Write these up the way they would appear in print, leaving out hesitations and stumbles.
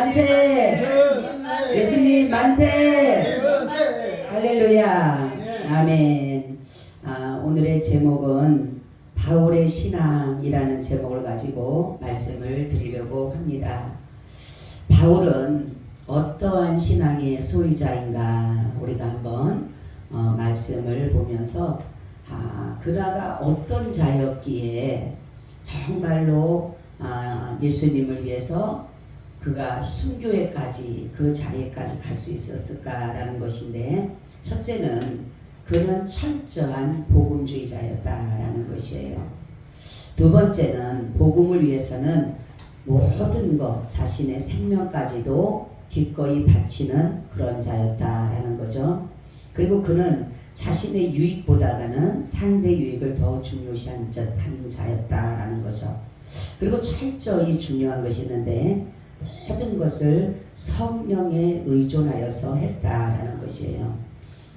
만세. 예수님 만세. 할렐루야. 아멘. 오늘의 제목은 바울의 신앙이라는 제목을 가지고 말씀을 드리려고 합니다. 바울은 어떠한 신앙의 소유자인가 우리가 한번 말씀을 보면서 그나가 어떤 자였기에 정말로 예수님을 위해서 그가 순교회까지 그 자리에까지 갈 수 있었을까라는 것인데, 첫째는 그는 철저한 복음주의자였다라는 것이에요. 두 번째는 복음을 위해서는 모든 것, 자신의 생명까지도 기꺼이 바치는 그런 자였다라는 거죠. 그리고 그는 자신의 유익보다는 상대 유익을 더 중요시한 자였다라는 거죠. 그리고 철저히 중요한 것이 있는데, 모든 것을 성령에 의존하여서 했다라는 것이에요.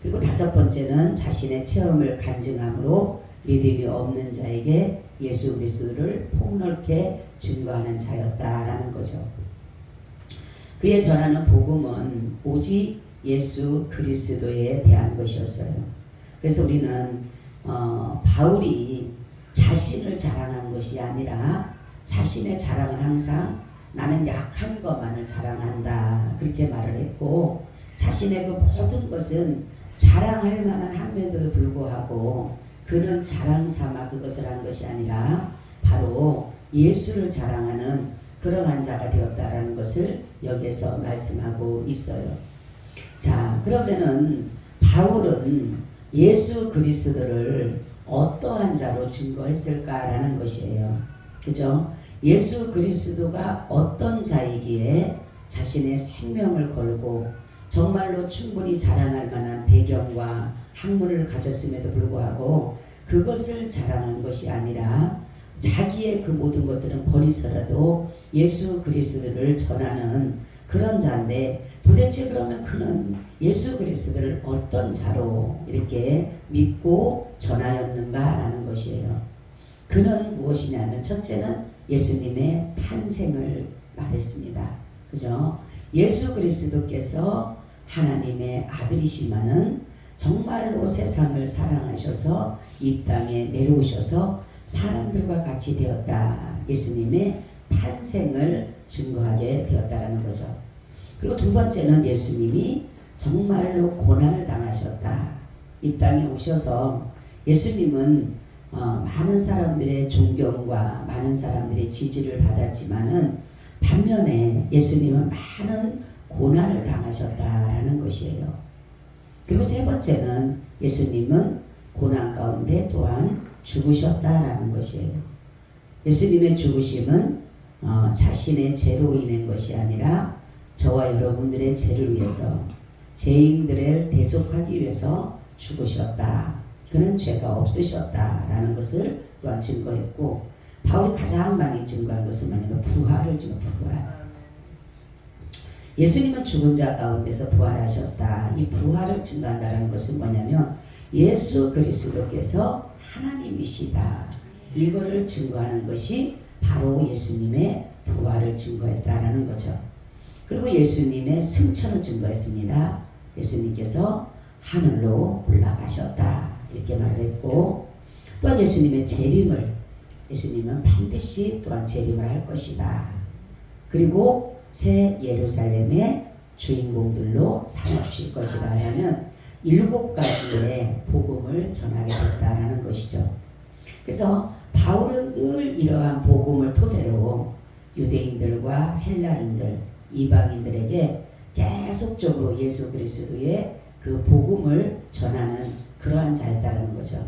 그리고 다섯 번째는 자신의 체험을 간증함으로 믿음이 없는 자에게 예수 그리스도를 폭넓게 증거하는 자였다라는 거죠. 그의 전하는 복음은 오직 예수 그리스도에 대한 것이었어요. 그래서 우리는 바울이 자신을 자랑한 것이 아니라 자신의 자랑은 항상 나는 약한 것만을 자랑한다 그렇게 말을 했고, 자신의 그 모든 것은 자랑할 만한 함에도 불구하고 그는 자랑 삼아 그것을 한 것이 아니라 바로 예수를 자랑하는 그러한 자가 되었다라는 것을 여기에서 말씀하고 있어요. 자, 그러면은 바울은 예수 그리스도를 어떠한 자로 증거했을까라는 것이에요. 그죠? 예수 그리스도가 어떤 자이기에 자신의 생명을 걸고 정말로 충분히 자랑할 만한 배경과 학문을 가졌음에도 불구하고 그것을 자랑한 것이 아니라 자기의 그 모든 것들은 버리서라도 예수 그리스도를 전하는 그런 자인데, 도대체 그러면 그는 예수 그리스도를 어떤 자로 이렇게 믿고 전하였는가라는 것이에요. 그는 무엇이냐면, 첫째는 예수님의 탄생을 말했습니다. 그죠? 예수 그리스도께서 하나님의 아들이시만은 정말로 세상을 사랑하셔서 이 땅에 내려오셔서 사람들과 같이 되었다. 예수님의 탄생을 증거하게 되었다라는 거죠. 그리고 두 번째는 예수님이 정말로 고난을 당하셨다. 이 땅에 오셔서 예수님은 많은 사람들의 존경과 많은 사람들의 지지를 받았지만은 반면에 예수님은 많은 고난을 당하셨다라는 것이에요. 그리고 세 번째는 예수님은 고난 가운데 또한 죽으셨다라는 것이에요. 예수님의 죽으심은 자신의 죄로 인한 것이 아니라 저와 여러분들의 죄를 위해서, 죄인들을 대속하기 위해서 죽으셨다. 그는 죄가 없으셨다라는 것을 또한 증거했고, 바울이 가장 많이 증거한 것은 뭐냐면 부활을 부활. 예수님은 죽은 자 가운데서 부활하셨다. 이 부활을 증거한다는 것은 뭐냐면 예수 그리스도께서 하나님이시다. 이거를 증거하는 것이 바로 예수님의 부활을 증거했다라는 거죠. 그리고 예수님의 승천을 증거했습니다. 예수님께서 하늘로 올라가셨다. 이렇게 말을 했고, 또한 예수님의 재림을, 예수님은 반드시 또한 재림을 할 것이다. 그리고 새 예루살렘의 주인공들로 삼아주실 것이다 라는 7가지의 복음을 전하게 됐다라는 것이죠. 그래서 바울은 늘 이러한 복음을 토대로 유대인들과 헬라인들, 이방인들에게 계속적으로 예수 그리스도의 그 복음을 전하는 그러한 자였다는 거죠.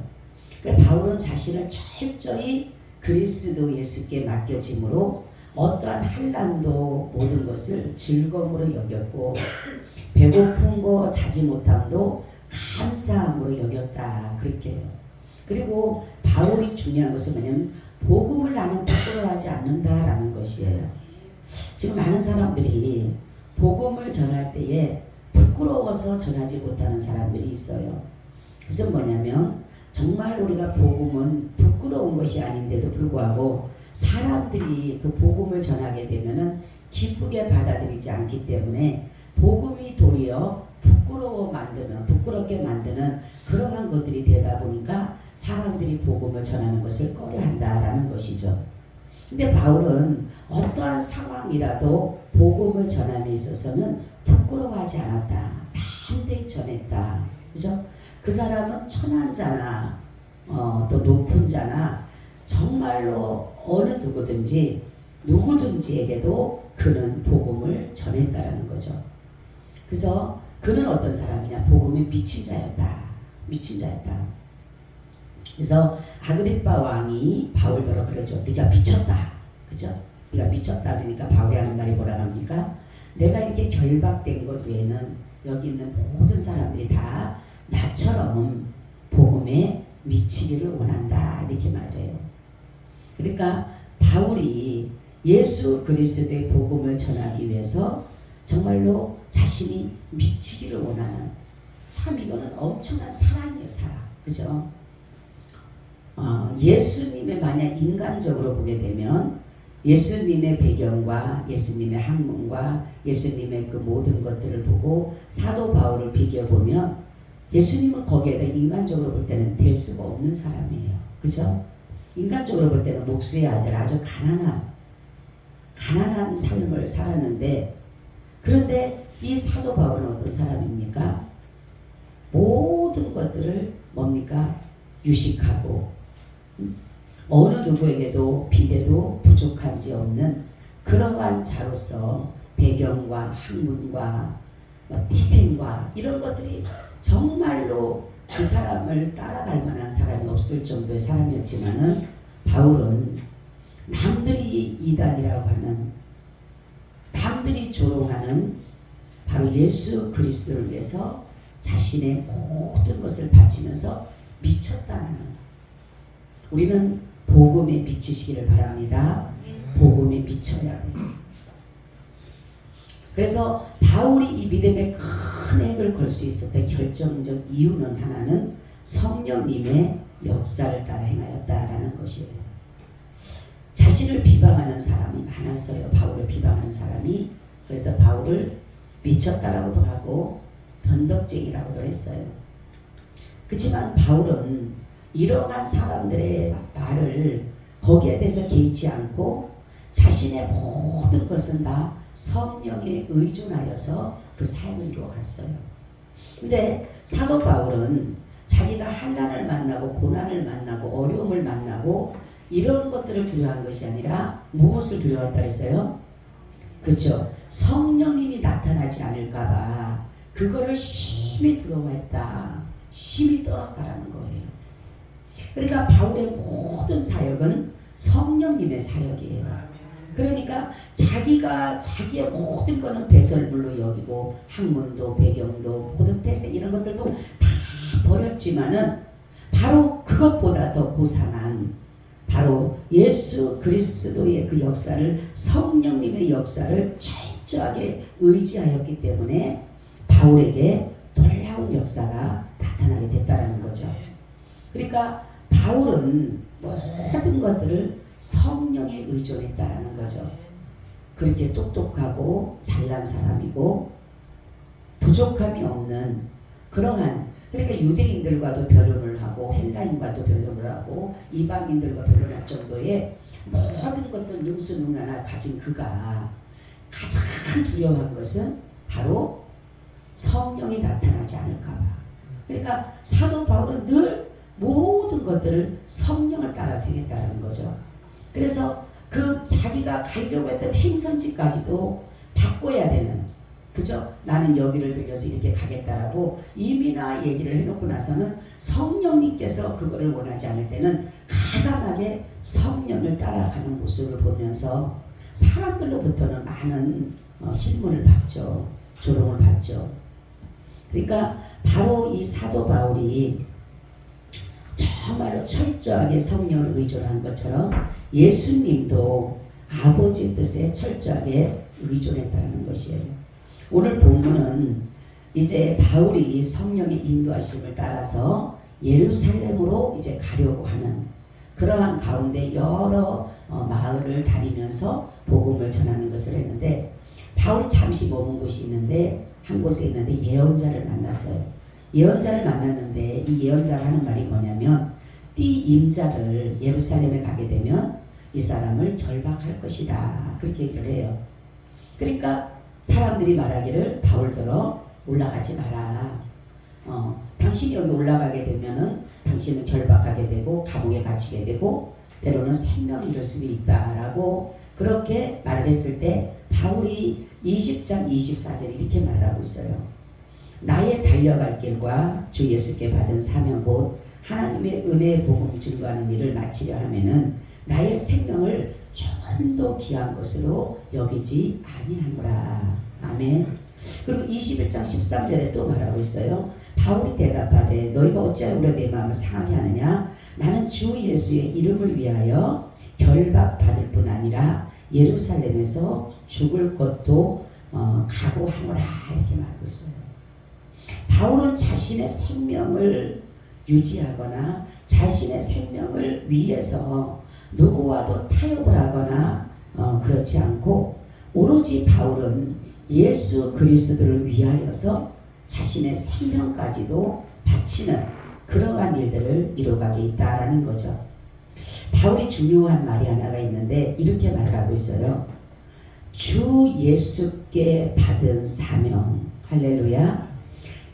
그러니까 바울은 자신을 철저히 그리스도 예수께 맡겨짐으로 어떠한 한란도 모든 것을 즐거움으로 여겼고, 배고픔과 자지 못함도 감사함으로 여겼다. 그렇게 해요. 그리고 바울이 중요한 것은 뭐냐면 복음을 나는 부끄러워하지 않는다라는 것이에요. 지금 많은 사람들이 복음을 전할 때에 부끄러워서 전하지 못하는 사람들이 있어요. 그래서 뭐냐면 정말 우리가 복음은 부끄러운 것이 아닌데도 불구하고 사람들이 그 복음을 전하게 되면은 기쁘게 받아들이지 않기 때문에 복음이 도리어 부끄럽게 만드는 그러한 것들이 되다 보니까 사람들이 복음을 전하는 것을 꺼려한다라는 것이죠. 근데 바울은 어떠한 상황이라도 복음을 전함에 있어서는 부끄러워하지 않았다. 담대히 전했다. 그죠? 그 사람은 천한 자나 또 높은 자나 정말로 어느 누구든지에게도 그는 복음을 전했다라는 거죠. 그래서 그는 어떤 사람이냐? 복음에 미친 자였다. 그래서 아그리빠 왕이 바울더러 그러죠. 네가 미쳤다. 그죠? 네가 미쳤다. 그러니까 바울이 하는 말이 뭐라 합니까? 내가 이렇게 결박된 것 외에는 여기 있는 모든 사람들이 다 나처럼 복음에 미치기를 원한다. 이렇게 말해요. 그러니까 바울이 예수 그리스도의 복음을 전하기 위해서 정말로 자신이 미치기를 원하는, 참 이거는 엄청난 사랑이에요. 사랑. 그죠? 예수님의 만약 인간적으로 보게 되면 예수님의 배경과 예수님의 학문과 예수님의 그 모든 것들을 보고 사도 바울을 비교해보면 예수님은 거기에다 인간적으로 볼 때는 될 수가 없는 사람이에요. 그죠? 인간적으로 볼 때는 목수의 아들, 아주 가난한 삶을 살았는데, 그런데 이 사도 바울은 어떤 사람입니까? 모든 것들을 뭡니까? 유식하고 어느 누구에게도 비대도 부족함이 없는 그러한 자로서 배경과 학문과 태생과 이런 것들이 정말로 그 사람을 따라갈 만한 사람이 없을 정도의 사람이었지만은 바울은 남들이 이단이라고 하는, 남들이 조롱하는 바로 예수 그리스도를 위해서 자신의 모든 것을 바치면서 미쳤다는, 우리는 복음에 미치시기를 바랍니다. 복음에 미쳐야 해요. 그래서 바울이 이 믿음에 큰 핵을 걸 수 있었던 결정적 이유는 하나는 성령님의 역사를 따라 행하였다라는 것이에요. 자신을 비방하는 사람이 많았어요. 바울을 비방하는 사람이. 그래서 바울을 미쳤다라고도 하고 변덕쟁이라고도 했어요. 그렇지만 바울은 이러한 사람들의 말을 거기에 대해서 개의치 않고 자신의 모든 것은 다 성령에 의존하여서 그 삶을 이루어갔어요. 근데 사도 바울은 자기가 환난을 만나고 고난을 만나고 어려움을 만나고 이런 것들을 두려워한 것이 아니라 무엇을 두려워했다 그랬어요? 그렇죠. 성령님이 나타나지 않을까봐 그거를 심히 두려워했다. 심히 떨었다라는 거예요. 그러니까 바울의 모든 사역은 성령님의 사역이에요. 그러니까 자기가 자기의 모든 거는 배설물로 여기고 학문도 배경도 모든 태생 이런 것들도 다 버렸지만은 바로 그것보다 더 고상한 바로 예수 그리스도의 그 역사를, 성령님의 역사를 철저하게 의지하였기 때문에 바울에게 놀라운 역사가 나타나게 됐다라는 거죠. 그러니까 바울은 모든 것들을 성령에 의존했다라는 거죠. 그렇게 똑똑하고 잘난 사람이고 부족함이 없는 그러한, 그러니까 유대인들과도 변론을 하고 헬라인과도 변론을 하고 이방인들과 변론할 정도의 모든 것들 능수능란을 가진 그가 가장 두려워한 것은 바로 성령이 나타나지 않을까 봐. 그러니까 사도 바울은 늘 모든 것들을 성령을 따라서 행했다는 거죠. 그래서 그 자기가 가려고 했던 행선지까지도 바꿔야 되는, 그죠? 나는 여기를 들려서 이렇게 가겠다라고 이미나 얘기를 해놓고 나서는 성령님께서 그거를 원하지 않을 때는 가감하게 성령을 따라가는 모습을 보면서 사람들로부터는 많은 신문을 받죠. 조롱을 받죠. 그러니까 바로 이 사도 바울이 정말로 철저하게 성령을 의존한 것처럼 예수님도 아버지의 뜻에 철저하게 의존했다는 것이에요. 오늘 본문은 이제 바울이 성령의 인도하심을 따라서 예루살렘으로 이제 가려고 하는 그러한 가운데 여러 마을을 다니면서 복음을 전하는 것을 했는데, 바울이 잠시 머문 곳이 있는데 한 곳에 있는데 예언자를 만났어요. 예언자를 만났는데 이 예언자가 하는 말이 뭐냐면 띠 임자를 예루살렘에 가게 되면 이 사람을 결박할 것이다. 그렇게 얘기를 해요. 그러니까 사람들이 말하기를 바울더러 올라가지 마라. 당신이 여기 올라가게 되면은 당신은 결박하게 되고 감옥에 갇히게 되고 때로는 생명을 잃을 수도 있다라고 그렇게 말을 했을 때 바울이 20장 24절 이렇게 말하고 있어요. 나의 달려갈 길과 주 예수께 받은 사명 곧 하나님의 은혜의 복음 증거하는 일을 마치려 하면은 나의 생명을 좀 더 귀한 것으로 여기지 아니하노라. 아멘. 그리고 21장 13절에 또 말하고 있어요. 바울이 대답하되 너희가 어찌하여 우리 내 마음을 상하게 하느냐. 나는 주 예수의 이름을 위하여 결박받을 뿐 아니라 예루살렘에서 죽을 것도 각오하노라. 이렇게 말하고 있어요. 바울은 자신의 생명을 유지하거나 자신의 생명을 위해서 누구와도 타협을 하거나 그렇지 않고 오로지 바울은 예수 그리스도를 위하여서 자신의 생명까지도 바치는 그러한 일들을 이루어가게 있다라는 거죠. 바울이 중요한 말이 하나가 있는데 이렇게 말을 하고 있어요. 주 예수께 받은 사명. 할렐루야.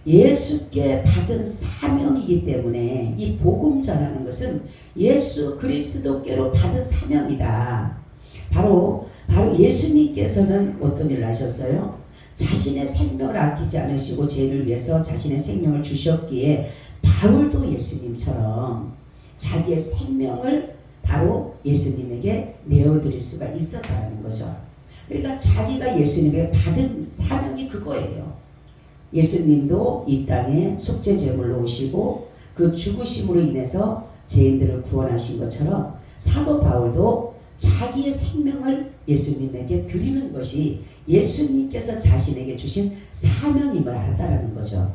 예수께 받은 사명이기 때문에 이 복음 전하는 것은 예수 그리스도께로 받은 사명이다. 바로 예수님께서는 어떤 일을 하셨어요? 자신의 생명을 아끼지 않으시고 죄를 위해서 자신의 생명을 주셨기에 바울도 예수님처럼 자기의 생명을 바로 예수님에게 내어드릴 수가 있었다는 거죠. 그러니까 자기가 예수님에게 받은 사명이 그거예요. 예수님도 이 땅에 속죄 제물로 오시고 그 죽으심으로 인해서 죄인들을 구원하신 것처럼 사도 바울도 자기의 생명을 예수님에게 드리는 것이 예수님께서 자신에게 주신 사명임을 알았다라는 거죠.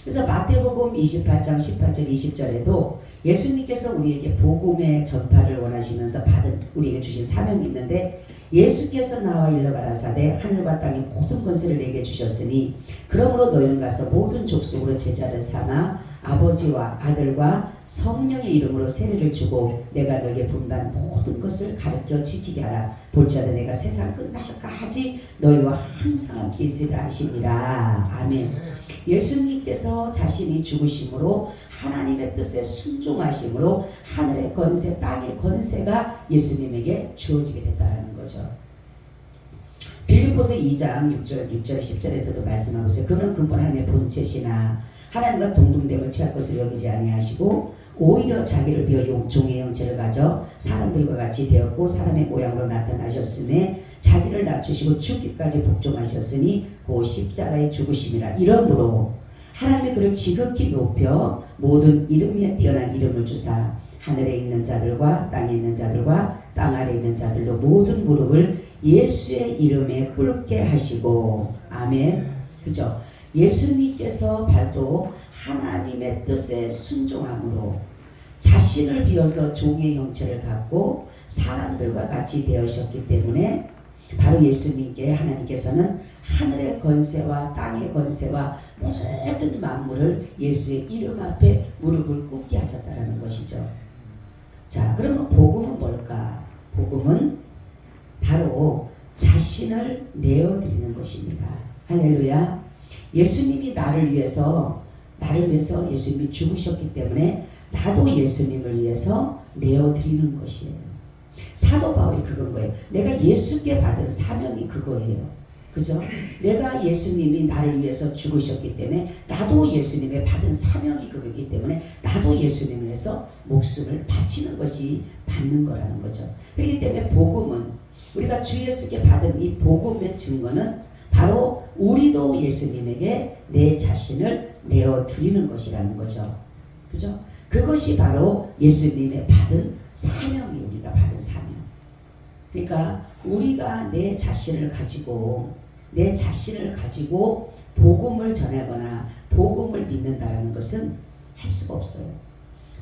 그래서 마태복음 28장 18절 20절에도 예수님께서 우리에게 복음의 전파를 원하시면서 받은 우리에게 주신 사명이 있는데 예수께서 나와 일러 가라사대 하늘과 땅의 모든 권세를 내게 주셨으니 그러므로 너희는 가서 모든 족속으로 제자를 삼아 아버지와 아들과 성령의 이름으로 세례를 주고 내가 너에게 분반 모든 것을 가르쳐 지키게 하라. 볼지어다 내가 세상 끝날까지 너희와 항상 함께 있으리라 하시니라. 아멘. 예수님께서 자신이 죽으심으로 하나님의 뜻에 순종하심으로 하늘의 권세 땅의 권세가 예수님에게 주어지게 됐다는 거죠. 빌립보서 2장 6절 10절에서도 말씀하고 있어요. 그는 근본 하나님의 본체시나 하나님과 동등됨을 취할 것을 여기지 아니하시고 오히려 자기를 비어 종의 형체를 가져 사람들과 같이 되었고 사람의 모양으로 나타나셨음에 자기를 낮추시고 죽기까지 복종하셨으니 그 십자가의 죽으심이라. 이러므로 하나님이 그를 지극히 높여 모든 이름 위에 뛰어난 이름을 주사 하늘에 있는 자들과 땅에 있는 자들과 땅 아래에 있는 자들로 모든 무릎을 예수의 이름에 꿇게 하시고. 아멘. 그죠? 예수님께서 바로 하나님의 뜻에 순종함으로 자신을 비워서 종의 형체를 갖고 사람들과 같이 되으셨기 때문에 바로 예수님께 하나님께서는 하늘의 권세와 땅의 권세와 모든 만물을 예수의 이름 앞에 무릎을 꿇게 하셨다는 것이죠. 자, 그러면 복음은 뭘까? 복음은 바로 자신을 내어드리는 것입니다. 할렐루야. 예수님이 나를 위해서 예수님이 죽으셨기 때문에 나도 예수님을 위해서 내어드리는 것이에요. 사도 바울이 그건 거예요. 내가 예수께 받은 사명이 그거예요. 그죠? 내가 예수님이 나를 위해서 죽으셨기 때문에 나도 예수님의 받은 사명이 그거기 때문에 나도 예수님을 위해서 목숨을 바치는 것이 받는 거라는 거죠. 그렇기 때문에 복음은 우리가 주 예수께 받은 이 복음의 증거는 바로 우리도 예수님에게 내 자신을 내어드리는 것이라는 거죠. 그죠? 그것이 바로 예수님의 받은 사명이 우리가 받은 사명. 그러니까 우리가 내 자신을 가지고 복음을 전하거나 복음을 믿는다라는 것은 할 수가 없어요.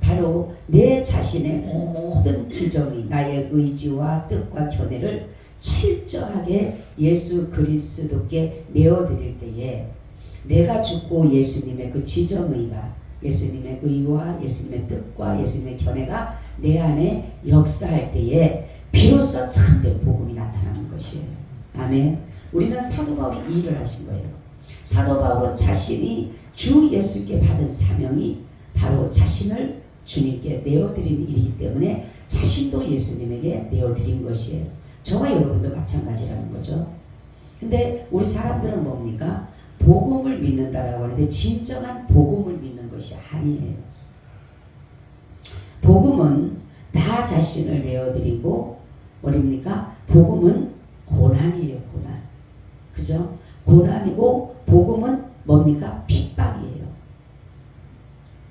바로 내 자신의 모든 지정이 나의 의지와 뜻과 견해를 철저하게 예수 그리스도께 내어드릴 때에 내가 죽고 예수님의 그 지정의가, 예수님의 의와 예수님의 뜻과 예수님의 견해가 내 안에 역사할 때에 비로소 참된 복음이 나타나는 것이에요. 아멘. 우리는 사도 바울이 이 일을 하신 거예요. 사도 바울은 자신이 주 예수께 받은 사명이 바로 자신을 주님께 내어드린 일이기 때문에 자신도 예수님에게 내어드린 것이에요. 저와 여러분도 마찬가지라는 거죠. 근데 우리 사람들은 뭡니까? 복음을 믿는다라고 하는데 진정한 복음을 믿는 것이 아니에요. 복음은 나 자신을 내어드리고 뭐랍니까? 복음은 고난이에요. 고난. 그죠? 고난이고 복음은 뭡니까? 핍박이에요.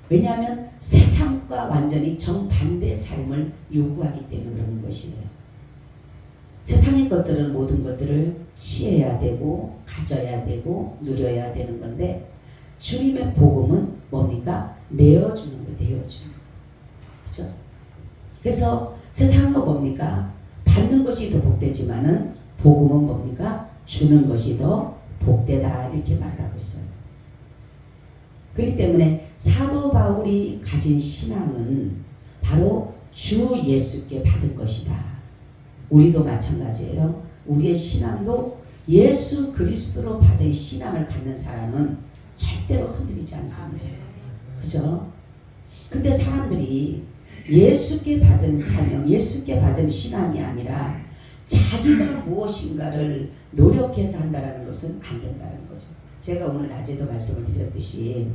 왜냐하면 세상과 완전히 정반대의 삶을 요구하기 때문에 그런 것이에요. 세상의 것들은 모든 것들을 취해야 되고 가져야 되고 누려야 되는 건데 주님의 복음은 뭡니까? 내어주는 거예요. 내어주는 거예요. 그렇죠? 그래서 세상은 뭡니까? 받는 것이 더 복되지만은 복음은 뭡니까? 주는 것이 더 복되다 이렇게 말을 하고 있어요. 그렇기 때문에 사도 바울이 가진 신앙은 바로 주 예수께 받은 것이다. 우리도 마찬가지예요. 우리의 신앙도 예수 그리스도로 받은 신앙을 갖는 사람은 절대로 흔들리지 않습니다. 그죠? 근데 사람들이 예수께 받은 사명, 예수께 받은 신앙이 아니라 자기가 무엇인가를 노력해서 한다는 것은 안 된다는 거죠. 제가 오늘 낮에도 말씀을 드렸듯이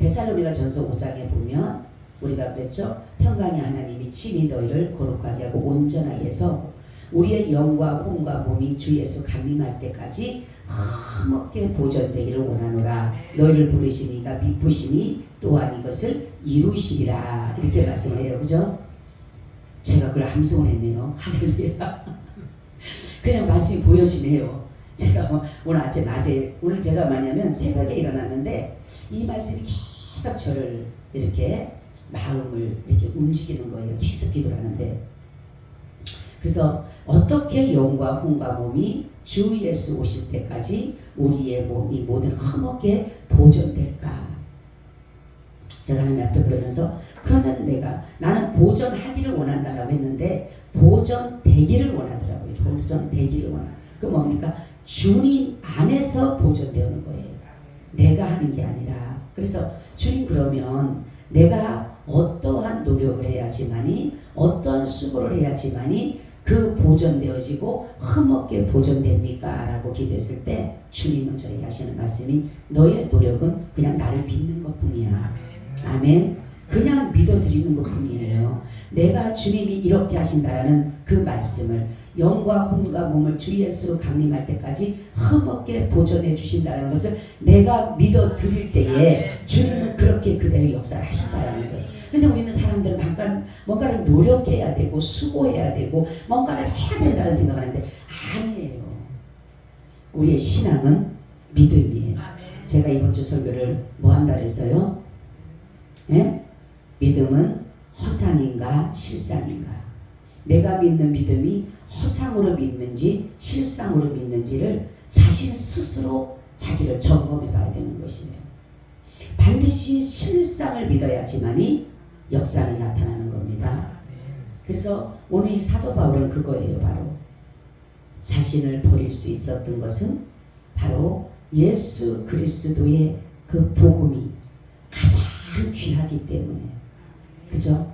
데살로니가 전서 5장에 보면 우리가 그랬죠. 평강의 하나님이 친히 너희를 거룩하게 하고 온전하게 해서 우리의 영과 혼과 몸이 주 예수 강림할 때까지 흠없게 보존되기를 원하노라. 너희를 부르시니가 미쁘시니 또한 이것을 이루시리라. 이렇게 말씀을 해요. 그죠? 제가 그걸 암송을 했네요. 할렐루야. 그냥 말씀이 보여지네요. 제가 오늘 아침 낮에 오늘 제가 뭐냐면 새벽에 일어났는데 이 말씀이 계속 저를 이렇게 마음을 이렇게 움직이는 거예요. 계속 기도를 하는데 그래서 어떻게 영과 혼과 몸이 주 예수 오실 때까지 우리의 몸이 모든 흠없게 보존될까? 제가 하나님 앞에 그러면서 그러면 나는 보존하기를 원한다라고 했는데 보존되기를 원하더라고요. 보존되기를 원하. 그 뭡니까? 주님 안에서 보존되는 거예요. 내가 하는 게 아니라. 그래서 주님 그러면 내가 어떠한 노력을 해야지만이 어떠한 수고를 해야지만이 그 보존되어지고 흠없게 보존됩니까? 라고 기도했을 때 주님은 저에게 하시는 말씀이 너의 노력은 그냥 나를 믿는 것뿐이야. 아멘. 그냥 믿어드리는 것뿐이에요. 내가 주님이 이렇게 하신다라는 그 말씀을 영과 혼과 몸을 주 예수 강림할 때까지 흠없게 보존해 주신다는 것을 내가 믿어드릴 때에 주님은 그렇게 그대로 역사를 하신다는 거예요. 근데 우리는 사람들은 뭔가를 노력해야 되고 수고해야 되고 뭔가를 해야 된다는 생각을 하는데 아니에요. 우리의 신앙은 믿음이에요. 제가 이번 주 설교를 뭐 한다 그랬어요? 네? 믿음은 허상인가 실상인가? 내가 믿는 믿음이 허상으로 믿는지 실상으로 믿는지를 자신 스스로 자기를 점검해 봐야 되는 것이에요. 반드시 실상을 믿어야지만이 역사가 나타나는 겁니다. 그래서 오늘 이 사도 바울은 그거예요. 바로 자신을 버릴 수 있었던 것은 바로 예수 그리스도의 그 복음이 가장 귀하기 때문에 그죠?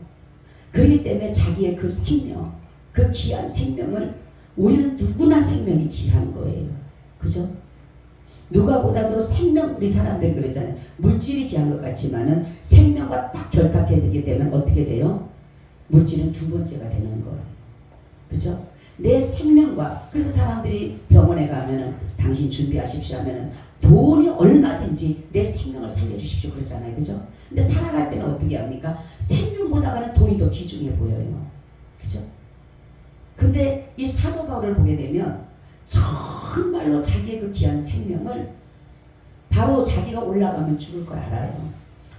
그렇기 때문에 자기의 그 생명, 그 귀한 생명을 우리는 누구나 생명이 귀한 거예요. 그죠? 누가보다도 생명, 우리 사람들이 그러잖아요. 물질이 귀한 것 같지만은 생명과 딱 결탁해 되게 되면 어떻게 돼요? 물질은 두 번째가 되는 거예요. 그죠? 내 생명과, 그래서 사람들이 병원에 가면은 당신 준비하십시오 하면은 돈이 얼마든지 내 생명을 살려주십시오 그러잖아요. 그죠? 근데 살아갈 때는 어떻게 합니까? 생명보다는 돈이 더 귀중해 보여요. 그죠? 근데 이 사도 바울을 보게 되면 정말로 자기의 그 귀한 생명을 바로 자기가 올라가면 죽을 걸 알아요.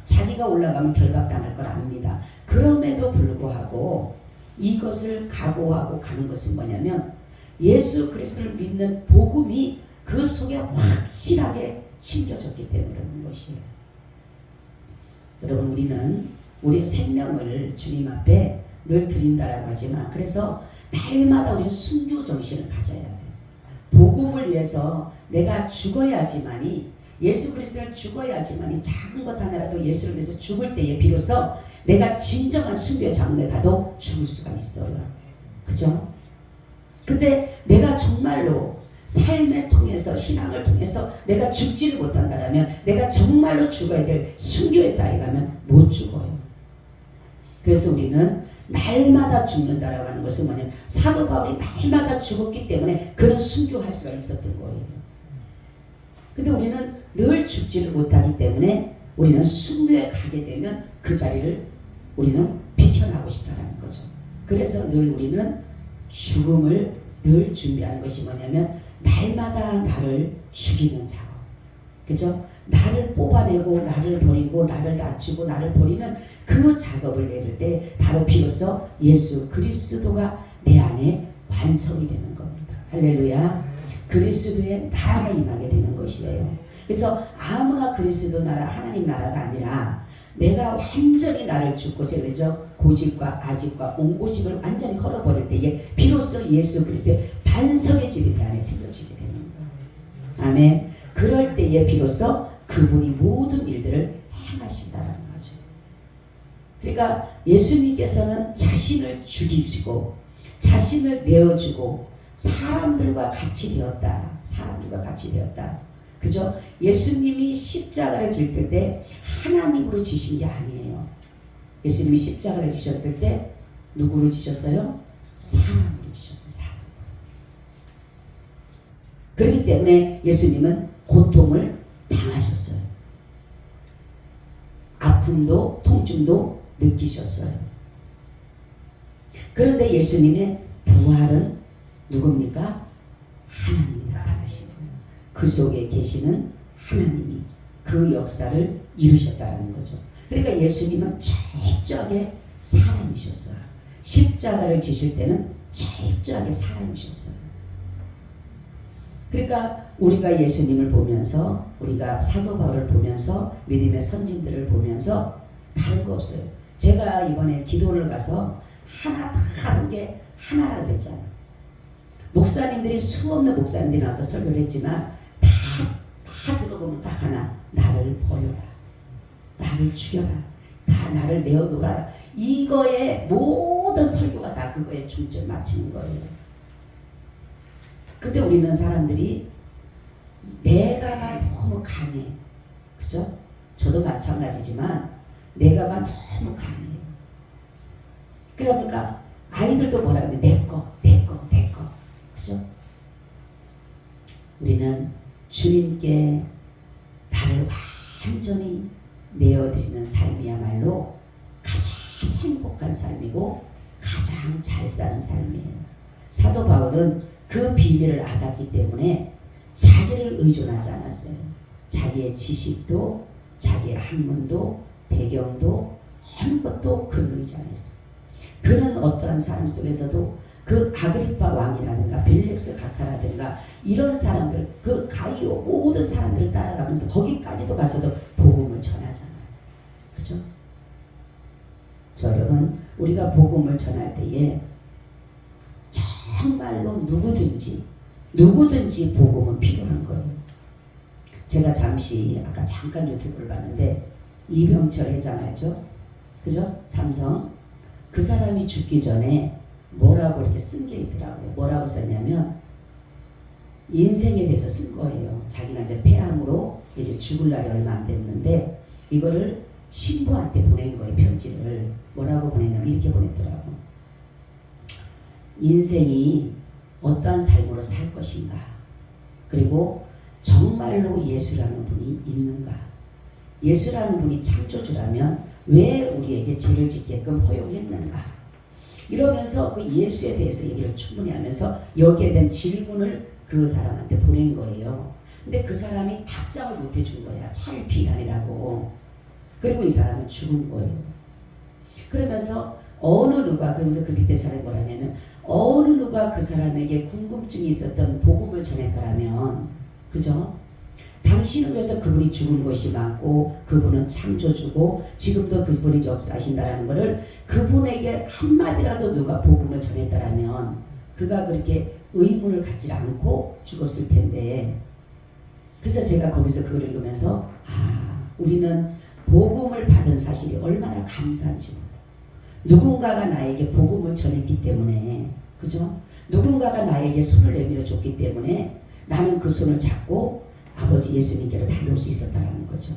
자기가 올라가면 결박당할 걸 압니다. 그럼에도 불구하고 이것을 각오하고 가는 것은 뭐냐면 예수 그리스도를 믿는 복음이 그 속에 확실하게 심겨졌기 때문에 그런 것이에요. 여러분, 우리는 우리의 생명을 주님 앞에 늘 드린다라고 하지만, 그래서 날마다 우리는 순교 정신을 가져야 돼요. 복음을 위해서 내가 죽어야지만이, 예수 그리스도를 죽어야지만이, 작은 것 하나라도 예수를 위해서 죽을 때에 비로소 내가 진정한 순교의 장로에 가도 죽을 수가 있어요. 그죠? 근데 내가 정말로 삶을 통해서, 신앙을 통해서 내가 죽지를 못한다면, 내가 정말로 죽어야 될 순교의 자리에 가면 못 죽어요. 그래서 우리는 날마다 죽는다라고 하는 것은 뭐냐면, 사도 바울이 날마다 죽었기 때문에 그는 순교할 수가 있었던 거예요. 근데 우리는 늘 죽지를 못하기 때문에 우리는 순교에 가게 되면 그 자리를 우리는 비켜나고 싶다라는 거죠. 그래서 늘 우리는 죽음을 늘 준비하는 것이 뭐냐면, 날마다 나를 죽이는 작업. 그죠? 나를 뽑아내고 나를 버리고 나를 낮추고 나를 버리는 그 작업을 내릴 때 바로 비로소 예수 그리스도가 내 안에 완성이 되는 겁니다. 할렐루야. 그리스도의 나라가 임하게 되는 것이에요. 그래서 아무나 그리스도 나라, 하나님 나라가 아니라 내가 완전히 나를 죽고, 제가 고집과 아집과 옹고집을 완전히 걸어버릴 때에 비로소 예수 그리스도의 반석의 집이 내 안에 세워지게 되는 거예요. 아멘. 그럴 때에 비로소 그분이 모든 일들을 행하신다라는 거죠. 그러니까 예수님께서는 자신을 죽이시고 자신을 내어주고 사람들과 같이 되었다. 사람들과 같이 되었다. 그죠? 예수님이 십자가를 질 때 하나님으로 지신 게 아니에요. 예수님이 십자가를 지셨을 때 누구로 지셨어요? 사람으로 지셨어요. 사람. 그렇기 때문에 예수님은 고통을 당하셨어요. 아픔도 통증도 느끼셨어요. 그런데 예수님의 부활은 누굽니까? 하나님이 나타나시는 거예요. 그 속에 계시는 하나님이 그 역사를 이루셨다는 거죠. 그러니까 예수님은 철저하게 사람이셨어요. 십자가를 지실 때는 철저하게 사람이셨어요. 그러니까 우리가 예수님을 보면서, 우리가 사도 바울을 보면서, 믿음의 선진들을 보면서 다른 거 없어요. 제가 이번에 기도를 가서 하나 다 하는 게 하나라 그랬잖아요. 목사님들이, 수없는 목사님들이 나와서 설교를 했지만 다 들어보면 딱 하나, 나를 버려라, 나를 죽여라, 다 나를 내어놓아라. 이거에 모든 설교가 다 그거에 중점 맞추는 거예요. 근데 우리는 사람들이 내가가 너무 강해. 그죠? 저도 마찬가지지만 내가가 너무 강해요. 그러니까 아이들도 뭐라 그래? 내꺼. 그죠? 우리는 주님께 나를 완전히 내어드리는 삶이야말로 가장 행복한 삶이고 가장 잘 사는 삶이에요. 사도 바울은 그 비밀을 알았기 때문에 자기를 의존하지 않았어요. 자기의 지식도, 자기의 학문도, 배경도, 어느 것도 그를 의지 안 했어요. 그는 어떠한 사람 속에서도 그 아그리파 왕이라든가 벨릭스 각하라든가 이런 사람들, 그 가이오 모든 사람들을 따라가면서 거기까지도 가서도 복음을 전하잖아요. 그죠? 여러분, 우리가 복음을 전할 때에 정말로 누구든지 복음은 필요한 거예요. 제가 아까 잠깐 유튜브를 봤는데 이병철 회장 알죠? 그죠? 삼성. 그 사람이 죽기 전에 뭐라고 이렇게 쓴 게 있더라고요. 뭐라고 썼냐면 인생에 대해서 쓴 거예요. 자기가 이제 폐암으로 이제 죽을 날이 얼마 안 됐는데 이거를 신부한테 보낸 거예요. 편지를. 뭐라고 보냈냐면 이렇게 보냈더라고. 인생이 어떠한 삶으로 살 것인가, 그리고 정말로 예수라는 분이 있는가, 예수라는 분이 창조주라면 왜 우리에게 죄를 짓게끔 허용했는가, 이러면서 그 예수에 대해서 얘기를 충분히 하면서 여기에 대한 질문을 그 사람한테 보낸 거예요. 근데 그 사람이 답장을 못 해준 거야. 차일 비난이라고. 그리고 이 사람은 죽은 거예요. 그러면서 어느 누가 그러면서 그 밑에 사람이 뭐라냐면 어느 누가 그 사람에게 궁금증이 있었던 복음을 전했더라면 그죠? 당신을 위해서 그분이 죽은 것이 많고 그분은 창조주고 지금도 그분이 역사하신다라는 것을 그분에게 한마디라도 누가 복음을 전했더라면 그가 그렇게 의문을 갖지 않고 죽었을 텐데 그래서 제가 거기서 그걸 읽으면서 우리는 복음을 받은 사실이 얼마나 감사한지 누군가가 나에게 복음을 전했기 때문에 그죠? 누군가가 나에게 손을 내밀어 줬기 때문에 나는 그 손을 잡고 아버지 예수님께로 달려올 수 있었다는 거죠.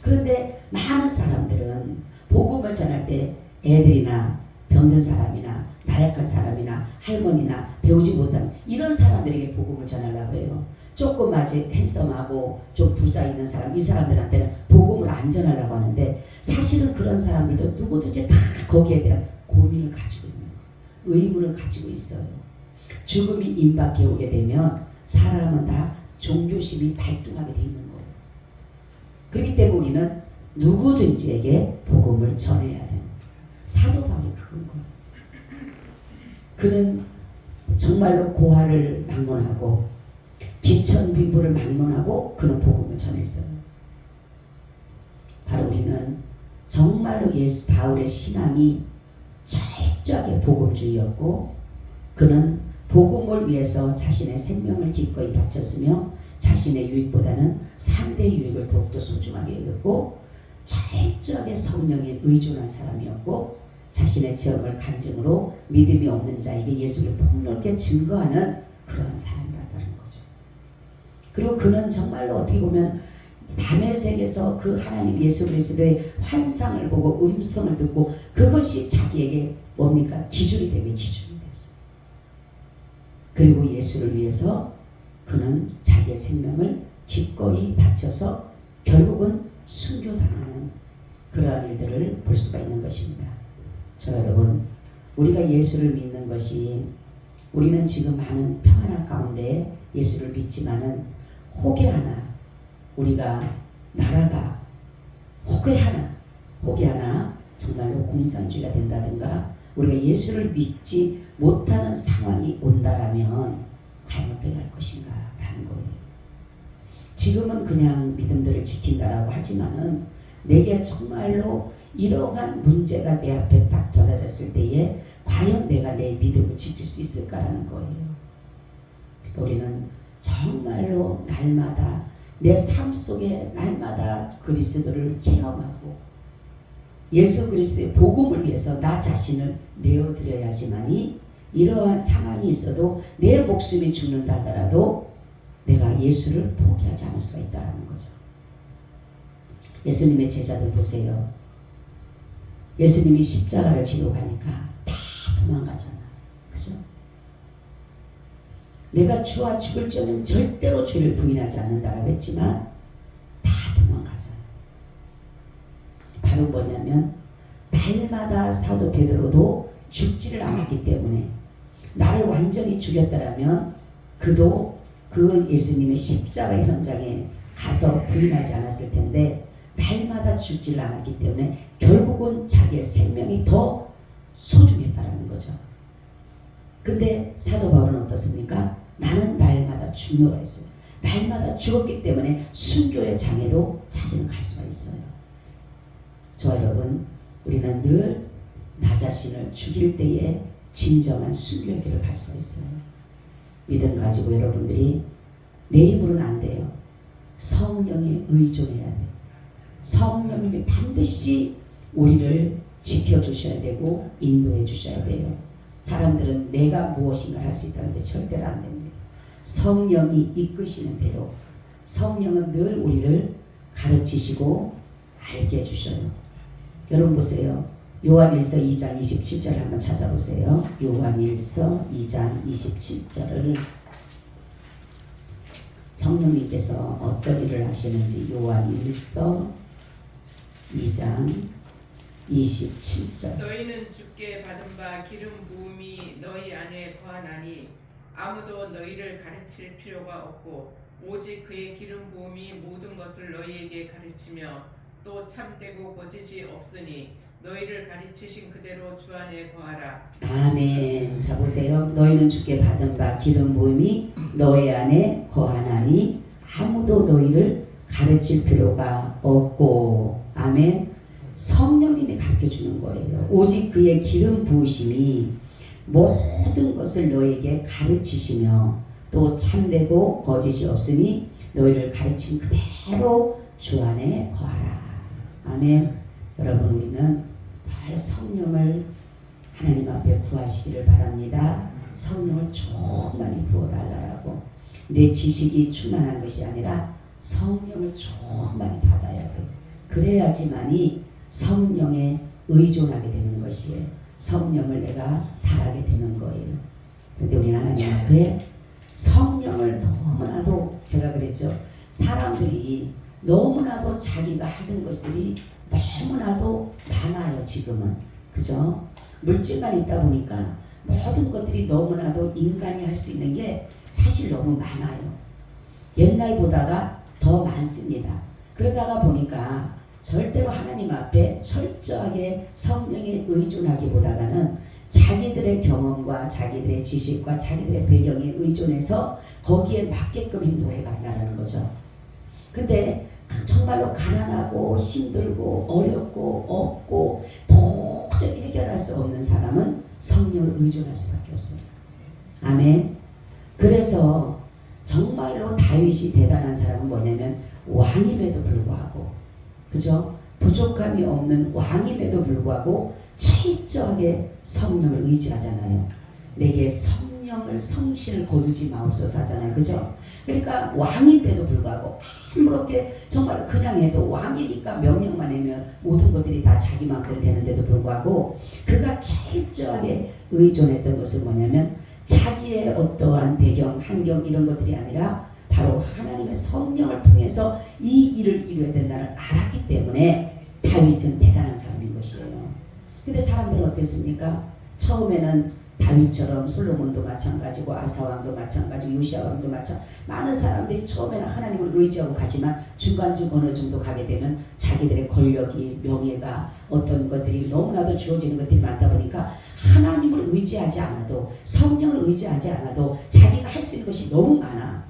그런데 많은 사람들은 복음을 전할 때 애들이나 병든 사람이나 나약한 사람이나 할머니나 배우지 못한 이런 사람들에게 복음을 전하려고 해요. 조금 아직 핸섬하고 좀 부자 있는 사람 이 사람들한테는 복음을 안 전하려고 하는데 사실은 그런 사람들도 누구든지 다 거기에 대한 고민을 가지고 있는 거예요. 의문을 가지고 있어요. 죽음이 임박해 오게 되면 사람은 다 종교심이 발동하게 돼 있는 거예요. 그렇기 때문에 우리는 누구든지에게 복음을 전해야 되는 거예요. 사도 바울이 그건 거예요. 그는 정말로 고아를 막론하고 기천빈부를 막론하고 그는 복음을 전했어요. 바로 우리는 정말로 예수 바울의 신앙이 철저하게 복음주의였고 그는 복음을 위해서 자신의 생명을 기꺼이 바쳤으며 자신의 유익보다는 상대의 유익을 더욱더 소중하게 여겼고 철저하게 성령에 의존한 사람이었고 자신의 체험을 간증으로 믿음이 없는 자에게 예수를 폭넓게 증거하는 그러한 사람이었다는 거죠. 그리고 그는 정말로 어떻게 보면 담의 세계에서 그 하나님 예수 그리스도의 환상을 보고 음성을 듣고 그것이 자기에게 뭡니까? 기준이 되게 기준이 됐어요. 그리고 예수를 위해서 그는 자기의 생명을 기꺼이 바쳐서 결국은 순교당하는 그러한 일들을 볼 수가 있는 것입니다. 저 여러분, 우리가 예수를 믿는 것이 우리는 지금 많은 평안한 가운데 예수를 믿지만은 혹여하나 우리가 나라가 혹여하나 정말로 공산주의가 된다든가 우리가 예수를 믿지 못하는 상황이 온다라면 과연 어떻게 할 것인가 라는 거예요. 지금은 그냥 믿음들을 지킨다라고 하지만은 내게 정말로 이러한 문제가 내 앞에 딱 도달했을 때에 과연 내가 내 믿음을 지킬 수 있을까라는 거예요. 그러니까 우리는 정말로 날마다 내 삶 속에 날마다 그리스도를 체험하고 예수 그리스도의 복음을 위해서 나 자신을 내어드려야지만이 이러한 상황이 있어도 내 목숨이 죽는다 하더라도 내가 예수를 포기하지 않을 수가 있다는 거죠. 예수님의 제자들 보세요. 예수님이 십자가를 지고 가니까 다 도망가잖아. 그죠? 내가 주와 죽을지어는 절대로 주를 부인하지 않는다라고 했지만 다 도망가잖아. 바로 뭐냐면 날마다 사도 베드로도 죽지를 않았기 때문에 나를 완전히 죽였다라면 그도 그 예수님의 십자가 현장에 가서 부인하지 않았을 텐데 날마다 죽지를 않았기 때문에 결국은 자기의 생명이 더 소중했다라는 거죠. 근데 사도 바울은 어떻습니까? 나는 날마다 죽노라 했어요. 날마다 죽었기 때문에 순교의 장에도 자기는 갈 수가 있어요. 저 여러분, 우리는 늘 나 자신을 죽일 때에 진정한 순교의 길을 갈 수가 있어요. 믿음 가지고 여러분들이 내 힘으로는 안 돼요. 성령에 의존해야 돼요. 성령님이 반드시 우리를 지켜주셔야 되고 인도해 주셔야 돼요. 사람들은 내가 무엇인가 할 수 있다는데 절대로 안 됩니다. 성령이 이끄시는 대로 성령은 늘 우리를 가르치시고 알게 해주셔요. 여러분 보세요. 요한일서 2장 27절을 한번 찾아보세요. 요한일서 2장 27절을 성령님께서 어떤 일을 하시는지 요한일서 2장 27절 너희는 주께 받은 바 기름 부음이 너희 안에 거하나니 아무도 너희를 가르칠 필요가 없고 오직 그의 기름 부음이 모든 것을 너희에게 가르치며 또 참되고 거짓이 없으니 너희를 가르치신 그대로 주 안에 거하라. 아멘. 자 보세요. 너희는 주께 받은 바 기름 부음이 너희 안에 거하나니 아무도 너희를 가르칠 필요가 없고. 아멘. 성령님이 가르쳐 주는 거예요. 오직 그의 기름 부으심이 모든 것을 너에게 가르치시며 또 참되고 거짓이 없으니 너희를 가르친 그대로 주 안에 거하라. 아멘. 여러분 우리는 늘 성령을 하나님 앞에 구하시기를 바랍니다. 성령을 충만히 부어달라고. 내 지식이 충만한 것이 아니라 성령을 충만히 받아야 돼요. 그래야지만이 성령에 의존하게 되는 것이에요. 성령을 내가 바라게 되는 거예요. 그런데 우리는 하나님 앞에 성령을 너무나도, 제가 그랬죠. 사람들이 너무나도 자기가 하는 것들이 너무나도 많아요. 지금은. 그죠? 물질만 있다 보니까 모든 것들이 너무나도 인간이 할 수 있는 게 사실 너무 많아요. 옛날보다가 더 많습니다. 그러다가 보니까 절대로 하나님 앞에 철저하게 성령에 의존하기보다는 자기들의 경험과 자기들의 지식과 자기들의 배경에 의존해서 거기에 맞게끔 행동해 간다는 거죠. 근데 정말로 가난하고 힘들고 어렵고 없고 도저히 해결할 수 없는 사람은 성령을 의존할 수밖에 없어요. 아멘. 그래서 정말로 다윗이 대단한 사람은 뭐냐면 왕임에도 불구하고, 그죠? 부족함이 없는 왕임에도 불구하고 철저하게 성령을 의지하잖아요. 내게 성신을 거두지 마옵소서 하잖아요. 그죠? 그러니까 왕인데도 불구하고 아무렇게 정말 그냥 해도 왕이니까 명령만 하면 모든 것들이 다 자기 마음대로 되는데도 불구하고 그가 철저하게 의존했던 것은 뭐냐면 자기의 어떠한 배경, 환경 이런 것들이 아니라 바로 하나님의 성령을 통해서 이 일을 이루어야 된다는 알았기 때문에 다윗은 대단한 사람인 것이에요. 근데 사람들은 어땠습니까? 처음에는 다윗처럼 솔로몬도 마찬가지고 아사왕도 마찬가지고 요시아왕도 마찬가지고 많은 사람들이 처음에는 하나님을 의지하고 가지만 중간쯤 어느 정도 가게 되면 자기들의 권력이, 명예가, 어떤 것들이 너무나도 주어지는 것들이 많다 보니까 하나님을 의지하지 않아도, 성령을 의지하지 않아도 자기가 할 수 있는 것이 너무 많아.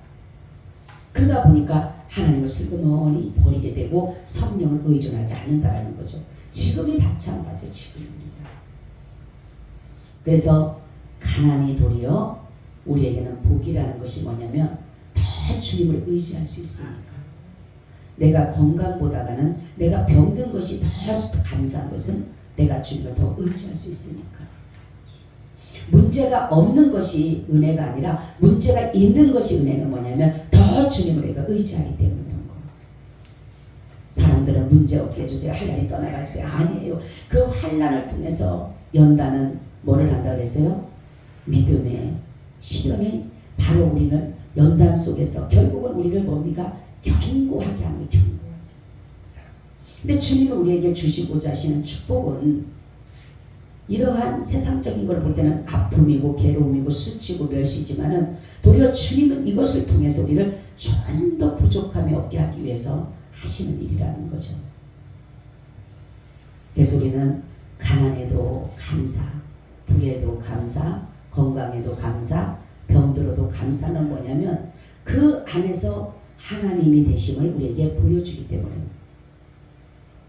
그러다 보니까 하나님을 슬그머니 버리게 되고 성령을 의존하지 않는다라는 거죠. 지금이 마찬가지예요. 지금입니다. 그래서 가난이 도리어 우리에게는 복이라는 것이 뭐냐면 더 주님을 의지할 수 있으니까. 내가 건강보다는 내가 병든 것이 더 감사한 것은 내가 주님을 더 의지할 수 있으니까. 문제가 없는 것이 은혜가 아니라 문제가 있는 것이 은혜는 뭐냐면 더 주님을 내가 의지하기 때문에 그런 거예요. 사람들은 문제 없게 해주세요. 환난이 떠나가 주세요. 아니에요. 그 환난을 통해서 연단은 뭐를 한다고 했어요? 믿음의 시련이 바로 우리는 연단 속에서 결국은 우리를 뭡니까? 견고하게 하는 견고. 근데 주님은 우리에게 주시고자 하시는 축복은 이러한 세상적인 걸 볼 때는 아픔이고 괴로움이고 수치고 멸시지만은 도리어 주님은 이것을 통해서 우리를 좀 더 부족함이 없게 하기 위해서 하시는 일이라는 거죠. 그래서 우리는 가난에도 감사, 부에도 감사, 건강에도 감사, 병들어도 감사는 뭐냐면 그 안에서 하나님이 되심을 우리에게 보여주기 때문에.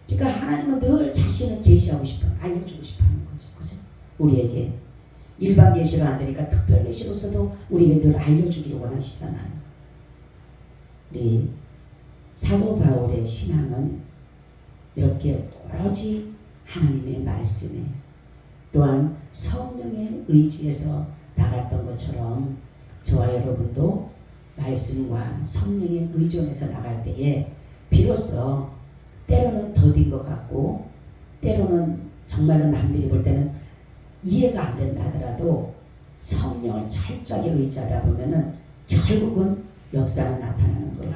그러니까 하나님은 늘 자신을 계시하고 싶어요. 알려주고 싶어하는 거죠. 그죠? 우리에게 일반 계시로 안 되니까 특별 계시로서도 우리에게 늘 알려주기를 원하시잖아요. 우리 사도 바울의 신앙은 이렇게 오로지 하나님의 말씀에 또한 성령의 의지에서 나갔던 것처럼 저와 여러분도 말씀과 성령에 의존해서 나갈 때에 비로소 때로는 더딘 것 같고 때로는 정말로 남들이 볼 때는 이해가 안 된다 하더라도 성령을 철저하게 의지하다 보면은 결국은 역사가 나타나는 거예요.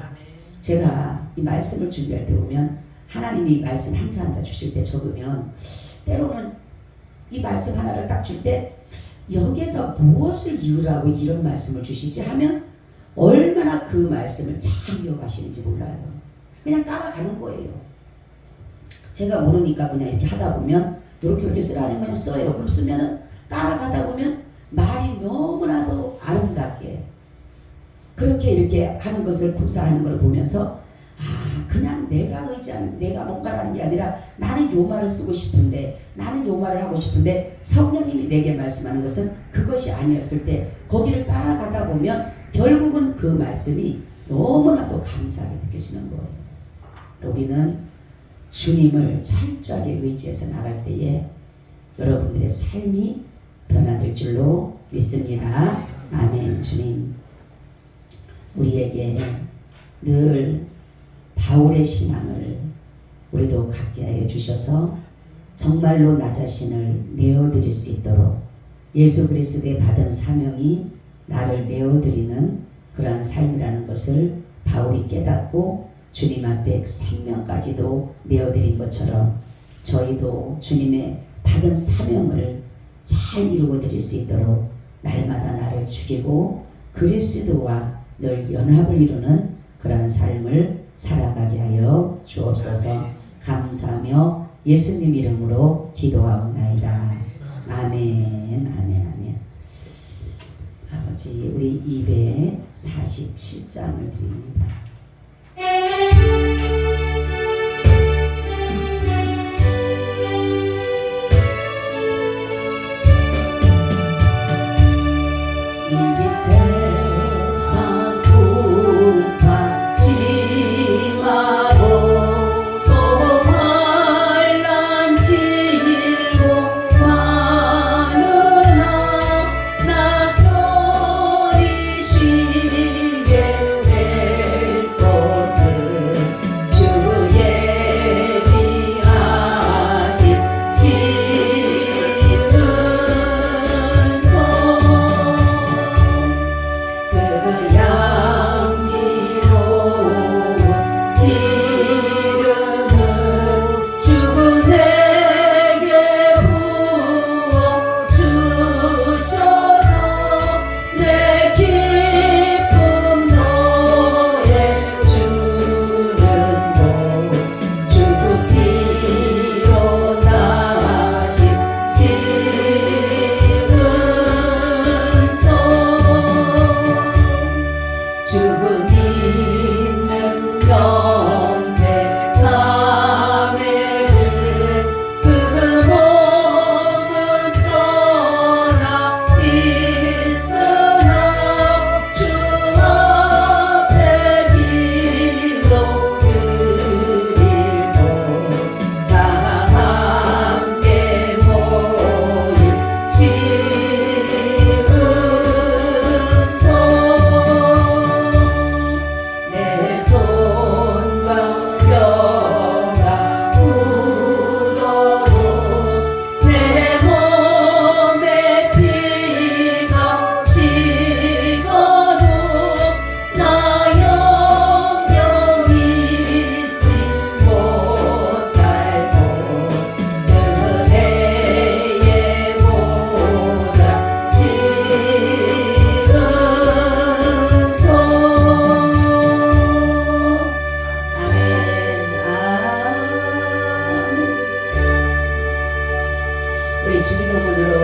제가 이 말씀을 준비할 때 보면 하나님이 말씀 한자 한자 주실 때 적으면 때로는 이 말씀 하나를 딱 줄 때 여기에다 무엇을 이유라고 이런 말씀을 주시지 하면 얼마나 그 말씀을 잘 이어가시는지 몰라요. 그냥 따라가는 거예요. 제가 모르니까 그냥 이렇게 하다 보면 이렇게 쓰라는 거는 써요. 그럼 쓰면은 따라가다 보면 말이 너무나도 아름답게 그렇게 이렇게 하는 것을 구사하는 걸 보면서 그냥 내가 의지하는 내가 뭔가라는 게 아니라 나는 요 말을 쓰고 싶은데 나는 요 말을 하고 싶은데 성령님이 내게 말씀하는 것은 그것이 아니었을 때 거기를 따라가다 보면 결국은 그 말씀이 너무나도 감사하게 느껴지는 거예요. 또 우리는 주님을 철저하게 의지해서 나갈 때에 여러분들의 삶이 변화될 줄로 믿습니다. 아멘. 주님 우리에게 늘 바울의 신앙을 우리도 갖게 하여 주셔서 정말로 나 자신을 내어드릴 수 있도록 예수 그리스도의 받은 사명이 나를 내어드리는 그러한 삶이라는 것을 바울이 깨닫고 주님 앞에 생명까지도 내어드린 것처럼 저희도 주님의 받은 사명을 잘 이루어드릴 수 있도록 날마다 나를 죽이고 그리스도와 늘 연합을 이루는 그러한 삶을 살아가게 하여 주옵소서. 감사하며 예수님 이름으로 기도하옵나이다. 아멘. 아멘. 아멘. 아버지 우리 247장을 드립니다. 이 세상 풍파 심하고 또 환난 질고 많으나 나 편히 쉬게 될 곳은 주의 비하신 짙은 손 그 향기로운 기름을 주는 내게 부어 주셔서 내 기쁨 너의 주는 도 주의 피로 사신 짙은 손 주고 믿는 형제 자매들 그 몸은 떠나 있으나 주 앞에 기도 드리고 다 함께 모인 짙은 손 내 손